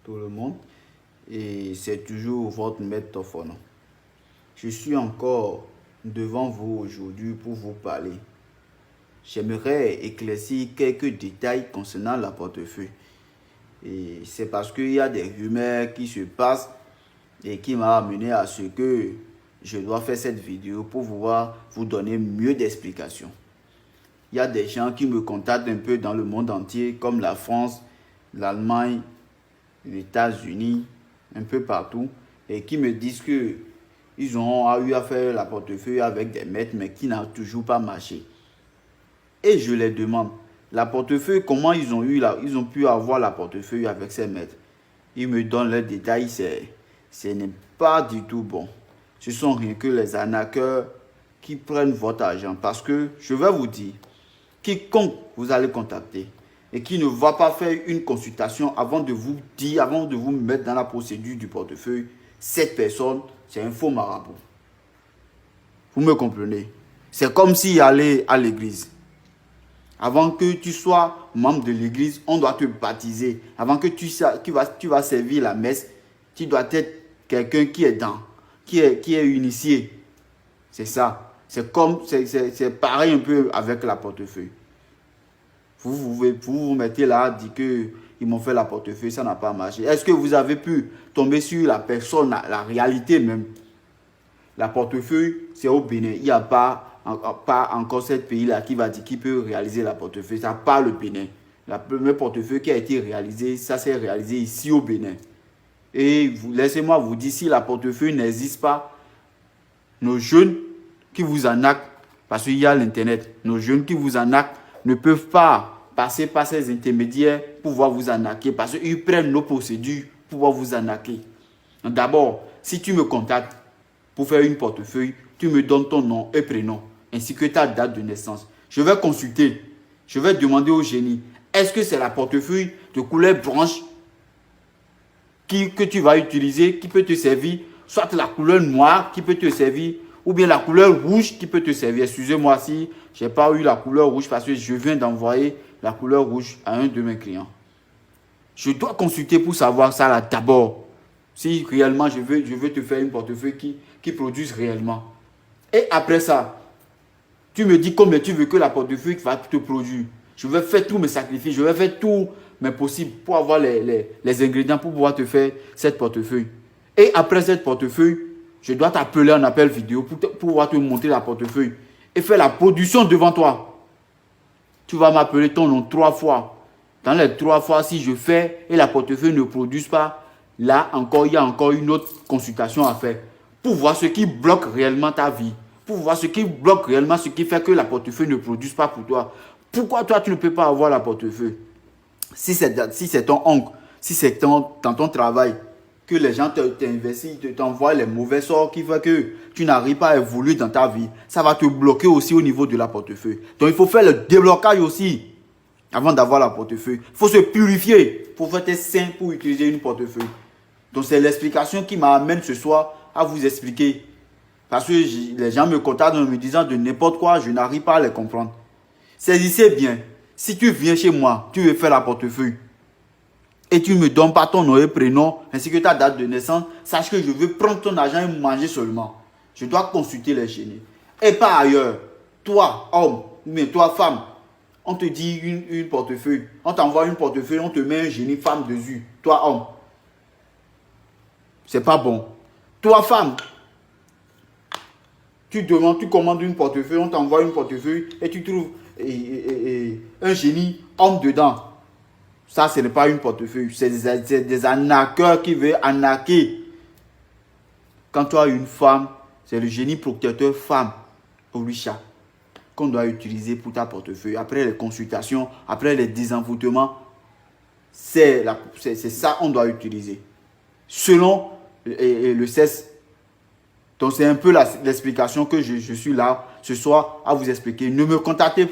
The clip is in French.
tout le monde. Et c'est toujours votre maître Tofono. Je suis encore devant vous aujourd'hui pour vous parler. J'aimerais éclaircir quelques détails concernant la portefeuille. Et c'est parce qu'il y a des rumeurs qui se passent et qui m'a amené à ce que je dois faire cette vidéo pour pouvoir vous donner mieux d'explications. Il y a des gens qui me contactent un peu dans le monde entier, comme la France, l'Allemagne, les États-Unis, un peu partout, et qui me disent que ils ont eu à faire la portefeuille avec des maîtres, mais qui n'a toujours pas marché. Et je les demande, la portefeuille, comment ils ont pu avoir la portefeuille avec ces maîtres? Ils me donnent les détails, ce n'est pas du tout bon. Ce sont rien que les arnaqueurs qui prennent votre argent. Parce que, je vais vous dire, quiconque vous allez contacter et qui ne va pas faire une consultation avant de vous dire, avant de vous mettre dans la procédure du portefeuille, cette personne, c'est un faux marabout. Vous me comprenez? C'est comme si aller à l'église. Avant que tu sois membre de l'église, on doit te baptiser. Avant que tu vas servir la messe, tu dois être quelqu'un qui est qui est initié. C'est ça. C'est pareil un peu avec la portefeuille. Vous mettez là, dites qu'ils m'ont fait la portefeuille, ça n'a pas marché. Est-ce que vous avez pu tomber sur la personne, la réalité même? La portefeuille, c'est au Bénin. Il n'y a pas encore ce pays-là qui va dire qu'il peut réaliser la portefeuille. Ça part le Bénin. La première portefeuille qui a été réalisée, ça s'est réalisé ici au Bénin. Et laissez-moi vous dire, si la portefeuille n'existe pas, nos jeunes qui vous arnaquent, parce qu'il y a l'internet, nos jeunes qui vous arnaquent ne peuvent pas passer par ces intermédiaires pour pouvoir vous arnaquer, parce qu'ils prennent nos procédures pour pouvoir vous arnaquer. D'abord, si tu me contactes pour faire une portefeuille, tu me donnes ton nom et prénom, ainsi que ta date de naissance. Je vais consulter, je vais demander au génie, est-ce que c'est la portefeuille de couleur blanche que tu vas utiliser, qui peut te servir, soit la couleur noire qui peut te servir, ou bien la couleur rouge qui peut te servir. Excusez-moi si je n'ai pas eu la couleur rouge parce que je viens d'envoyer la couleur rouge à un de mes clients. Je dois consulter pour savoir ça là d'abord. Si réellement je veux te faire une portefeuille qui produise réellement. Et après ça, tu me dis combien tu veux que la portefeuille va te produire. Je vais faire tous mes sacrifices, je vais faire tout mes possibles pour avoir les ingrédients pour pouvoir te faire cette portefeuille. Et après cette portefeuille, je dois t'appeler en appel vidéo pour pouvoir te montrer la portefeuille et faire la production devant toi. Tu vas m'appeler ton nom 3 fois. Dans les 3 fois, si je fais et la portefeuille ne produise pas, là encore, il y a encore une autre consultation à faire pour voir ce qui bloque réellement ta vie, pour voir ce qui bloque réellement, ce qui fait que la portefeuille ne produise pas pour toi. Pourquoi toi, tu ne peux pas avoir la portefeuille? Si c'est ton oncle, si c'est dans ton travail, que les gens t'investissent, t'envoient les mauvais sorts qui font que tu n'arrives pas à évoluer dans ta vie, ça va te bloquer aussi au niveau de la portefeuille. Donc, il faut faire le déblocage aussi avant d'avoir la portefeuille. Il faut se purifier pour être sain pour utiliser une portefeuille. Donc, c'est l'explication qui m'amène ce soir à vous expliquer. Parce que les gens me contactent en me disant de n'importe quoi, je n'arrive pas à les comprendre. Saisissez bien. Si tu viens chez moi, tu veux faire la portefeuille et tu ne me donnes pas ton nom et prénom ainsi que ta date de naissance, sache que je veux prendre ton argent et manger seulement. Je dois consulter les génies. Et par ailleurs, toi, homme, mais toi, femme, on te dit une portefeuille, on t'envoie une portefeuille, on te met un génie femme dessus. Toi, homme, c'est pas bon. Toi, femme, tu commandes une portefeuille, on t'envoie une portefeuille et tu trouves un génie homme dedans. Ça, ce n'est pas une portefeuille. C'est des arnaqueurs qui veulent arnaquer. Quand tu as une femme, c'est le génie protecteur femme, Orisha, qu'on doit utiliser pour ta portefeuille. Après les consultations, après les désenvoûtements, c'est ça qu'on doit utiliser. Selon le CES. Donc, c'est un peu l'explication que je suis là ce soir à vous expliquer. Ne me contactez plus.